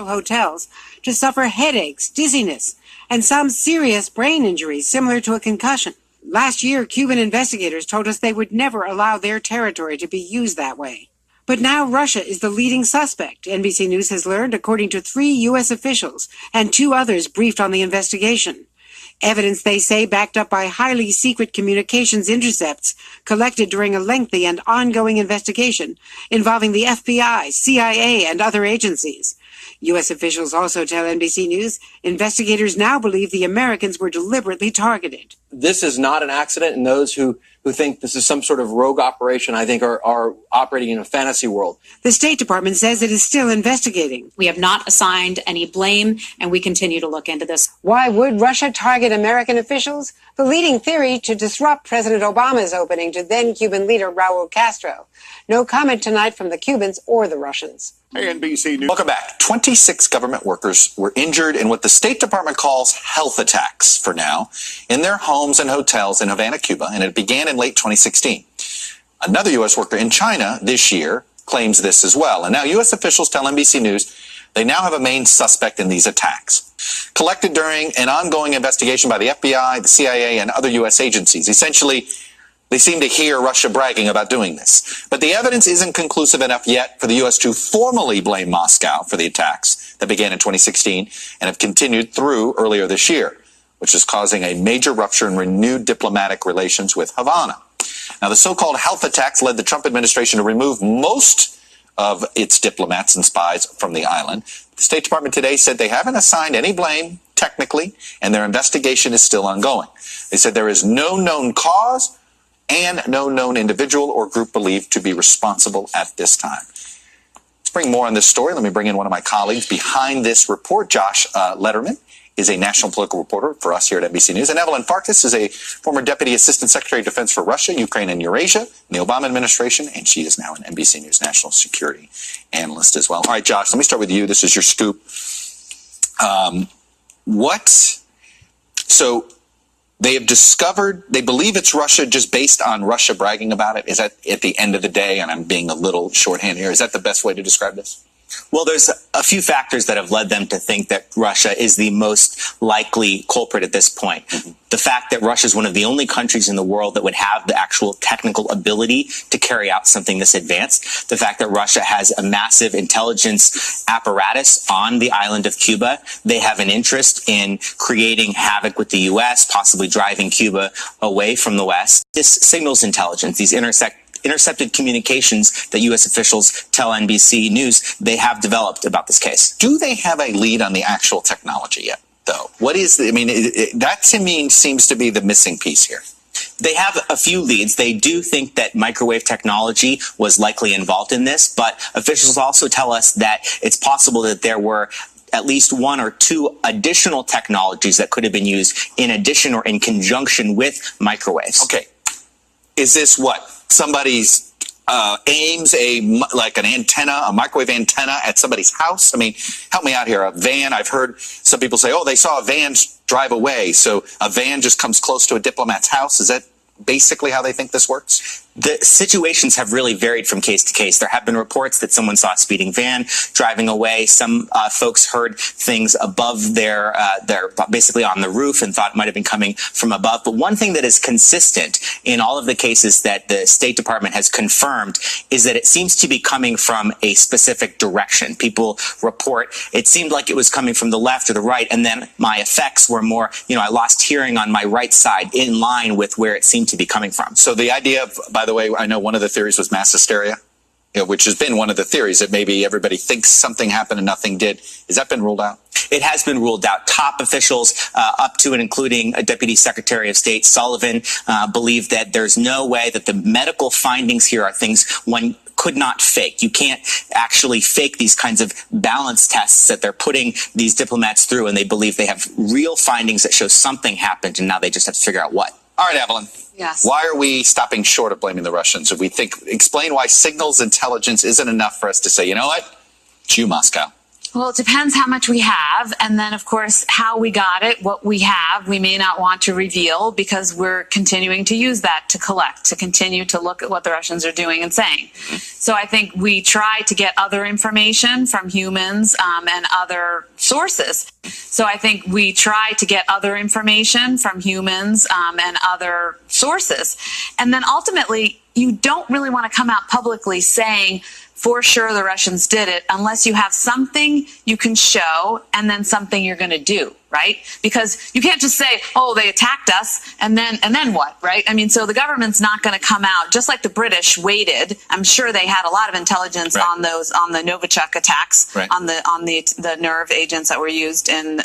hotels to suffer headaches, dizziness, and some serious brain injuries similar to a concussion. Last year, Cuban investigators told us they would never allow their territory to be used that way. But now Russia is the leading suspect, NBC News has learned, according to 3 U.S. officials and 2 others briefed on the investigation. Evidence, they say, backed up by highly secret communications intercepts collected during a lengthy and ongoing investigation involving the FBI, CIA, and other agencies. U.S. officials also tell NBC News investigators now believe the Americans were deliberately targeted. This is not an accident, and those who think this is some sort of rogue operation, I think, are operating in a fantasy world. The State Department says it is still investigating. We have not assigned any blame, and we continue to look into this. Why would Russia target American officials? The leading theory to disrupt President Obama's opening to then Cuban leader Raul Castro. No comment tonight from the Cubans or the Russians. Hey, NBC News. Welcome back. 26 government workers were injured in what the State Department calls health attacks for now in their homes and hotels in Havana, Cuba, and it began in late 2016. Another U.S. worker in China this year claims this as well. And now U.S. officials tell NBC News they now have a main suspect in these attacks, collected during an ongoing investigation by the FBI, the CIA, and other U.S. agencies. Essentially, they seem to hear Russia bragging about doing this. But the evidence isn't conclusive enough yet for the U.S. to formally blame Moscow for the attacks that began in 2016 and have continued through earlier this year, which is causing a major rupture in renewed diplomatic relations with Havana. Now, the so-called health attacks led the Trump administration to remove most of its diplomats and spies from the island. The State Department today said they haven't assigned any blame, technically, and their investigation is still ongoing. They said there is no known cause and no known individual or group believed to be responsible at this time. Let's bring more on this story. Let me bring in one of my colleagues behind this report. Josh Lederman is a national political reporter for us here at NBC News. And Evelyn Farkas is a former Deputy Assistant Secretary of Defense for Russia, Ukraine, and Eurasia in the Obama administration. And she is now an NBC News national security analyst as well. All right, Josh, let me start with you. This is your scoop. So they have discovered, they believe it's Russia just based on Russia bragging about it. Is that at the end of the day, and I'm being a little shorthand here, is that the best way to describe this? Well, there's a few factors that have led them to think that Russia is the most likely culprit at this point. Mm-hmm. The fact that Russia is one of the only countries in the world that would have the actual technical ability to carry out something this advanced. The fact that Russia has a massive intelligence apparatus on the island of Cuba. They have an interest in creating havoc with the U.S., possibly driving Cuba away from the West. This signals intelligence, these intercepted communications that U.S. officials tell NBC News they have developed about this case. Do they have a lead on the actual technology yet, though? That to me seems to be the missing piece here. They have a few leads. They do think that microwave technology was likely involved in this, but officials also tell us that it's possible that there were at least 1 or 2 additional technologies that could have been used in addition or in conjunction with microwaves. Okay. Is this what? Somebody's aims an antenna, a microwave antenna at somebody's house? I mean, help me out here. A van, I've heard some people say, they saw a van drive away. So a van just comes close to a diplomat's house. Is that basically how they think this works? The situations have really varied from case to case. There have been reports that someone saw a speeding van driving away. Some folks heard things above their basically on the roof and thought it might have been coming from above. But one thing that is consistent in all of the cases that the State Department has confirmed is that it seems to be coming from a specific direction. People report it seemed like it was coming from the left or the right, and then my effects were more, I lost hearing on my right side in line with where it seemed to be coming from. So the idea of, by the way, I know one of the theories was mass hysteria, which has been one of the theories that maybe everybody thinks something happened and nothing did. Has that been ruled out? It has been ruled out. Top officials up to and including Deputy Secretary of State Sullivan believe that there's no way that the medical findings here are things one could not fake. You can't actually fake these kinds of balance tests that they're putting these diplomats through, and they believe they have real findings that show something happened, and now they just have to figure out what. All right, Evelyn. Yes. Why are we stopping short of blaming the Russians? Explain why signals intelligence isn't enough for us to say, you know what? It's you, Moscow. Well, it depends how much we have. And then, of course, how we got it, what we have, we may not want to reveal because we're continuing to use that to collect, to continue to look at what the Russians are doing and saying. So I think we try to get other information from humans and other sources. So I think we try to get other information from humans and other sources. And then ultimately, you don't really want to come out publicly saying, for sure the Russians did it, unless you have something you can show and then something you're going to do, right? Because you can't just say, oh, they attacked us and then what, right? I mean, so the government's not going to come out, just like the British waited. I'm sure they had a lot of intelligence on the Novichok attacks, on the nerve agents that were used in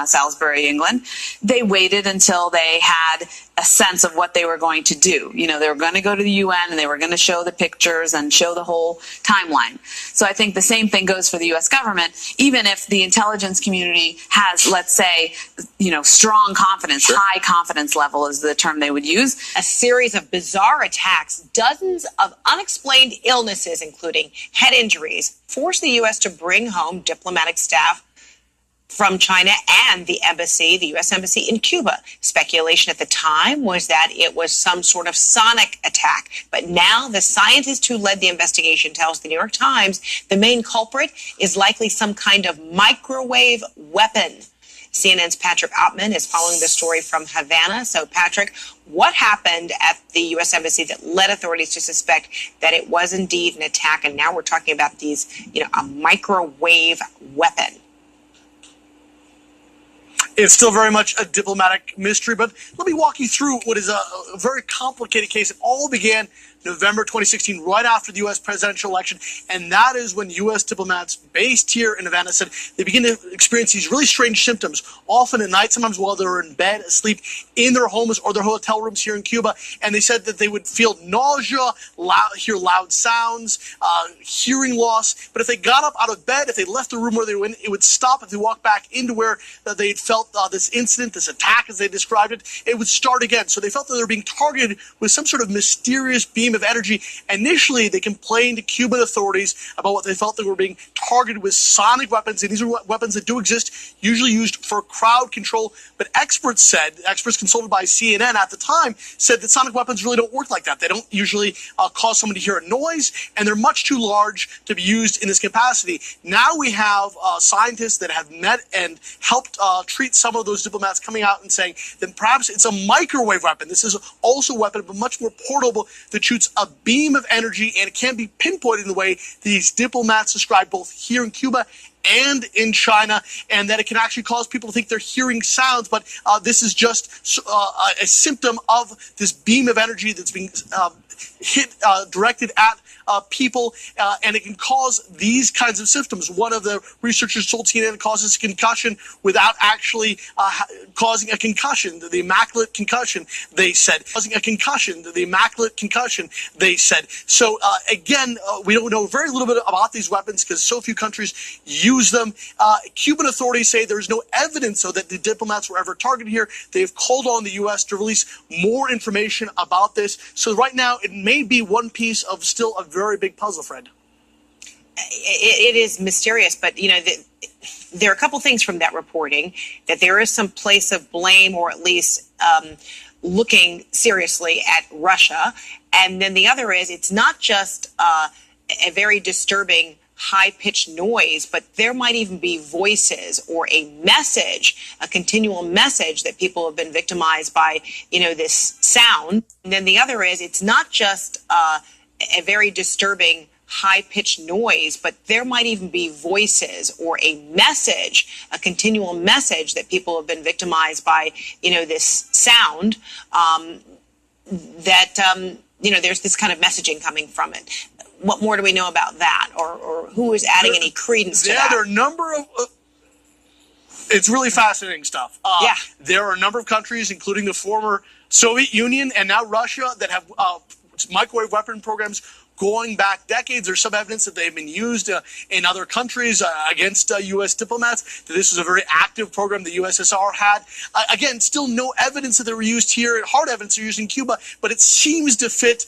Salisbury, England. They waited until they had a sense of what they were going to do. You know, they were going to go to the UN and they were going to show the pictures and show the whole timeline. So I think the same thing goes for the US government, even if the intelligence community has, let's say, you know, strong confidence, high confidence level is the term they would use. A series of bizarre attacks, dozens of unexplained illnesses, including head injuries, forced the U.S. to bring home diplomatic staff from China and the U.S. Embassy in Cuba. Speculation at the time was that it was some sort of sonic attack. But now the scientist who led the investigation tells the New York Times the main culprit is likely some kind of microwave weapon. CNN's Patrick Ottman is following the story from Havana. So, Patrick, what happened at the U.S. Embassy that led authorities to suspect that it was indeed an attack? And now we're talking about these, a microwave weapon. It's still very much a diplomatic mystery, but let me walk you through what is a very complicated case. It all began November 2016, right after the U.S. presidential election, and that is when U.S. diplomats based here in Havana said they begin to experience these really strange symptoms, often at night, sometimes while they're in bed, asleep in their homes or their hotel rooms here in Cuba, and they said that they would feel nausea, hear loud sounds, hearing loss, but if they got up out of bed, if they left the room where they were in, it would stop. If they walked back into where they had felt this incident, this attack as they described it, it would start again. So they felt that they were being targeted with some sort of mysterious beam of energy. Initially, they complained to Cuban authorities about what they felt they were being targeted with sonic weapons, and these are weapons that do exist, usually used for crowd control. But experts consulted by CNN at the time, said that sonic weapons really don't work like that. They don't usually cause someone to hear a noise, and they're much too large to be used in this capacity. Now we have scientists that have met and helped treat some of those diplomats coming out and saying that perhaps it's a microwave weapon. This is also a weapon, but much more portable, that shoots a beam of energy, and it can be pinpointed in the way these diplomats describe both here in Cuba and in China, and that it can actually cause people to think they're hearing sounds, but this is just a symptom of this beam of energy that's being directed at people, and it can cause these kinds of symptoms. One of the researchers told CNN it causes concussion without actually causing a concussion, the immaculate concussion, they said. Causing a concussion, the immaculate concussion, they said. So again, we don't know very little bit about these weapons because so few countries use them. Cuban authorities say there's no evidence, though, that the diplomats were ever targeted here. They've called on the U.S. to release more information about this. So right now, it may be one piece of still a very big puzzle, Fred. It is mysterious, but there are a couple things from that reporting, that there is some place of blame, or at least looking seriously at Russia. And then the other is, it's not just a very disturbing high-pitched noise, but there might even be voices or a message, a continual message that people have been victimized by, this sound. And then the other is, it's not just a very disturbing high-pitched noise, but there might even be voices or a message, a continual message that people have been victimized by, this sound, there's this kind of messaging coming from it. What more do we know about that, or who is adding any credence to that? There are a number of... it's really fascinating stuff. There are a number of countries, including the former Soviet Union and now Russia, that have microwave weapon programs going back decades. There's some evidence that they've been used in other countries against U.S. diplomats, that this was a very active program the USSR had. Again, still no evidence that they were used here, hard evidence they're used in Cuba, but it seems to fit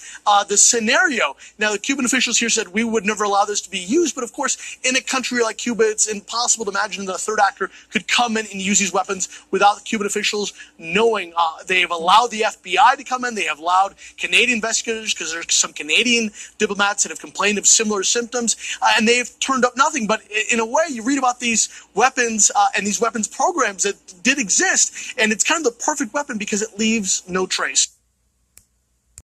the scenario. Now, the Cuban officials here said we would never allow this to be used, but of course, in a country like Cuba, it's impossible to imagine that a third actor could come in and use these weapons without the Cuban officials knowing. They've allowed the FBI to come in. They have allowed Canadian investigators, because there's some Canadian diplomats that have complained of similar symptoms, and they've turned up nothing. But in a way, you read about these weapons and these weapons programs that did exist, and it's kind of the perfect weapon because it leaves no trace.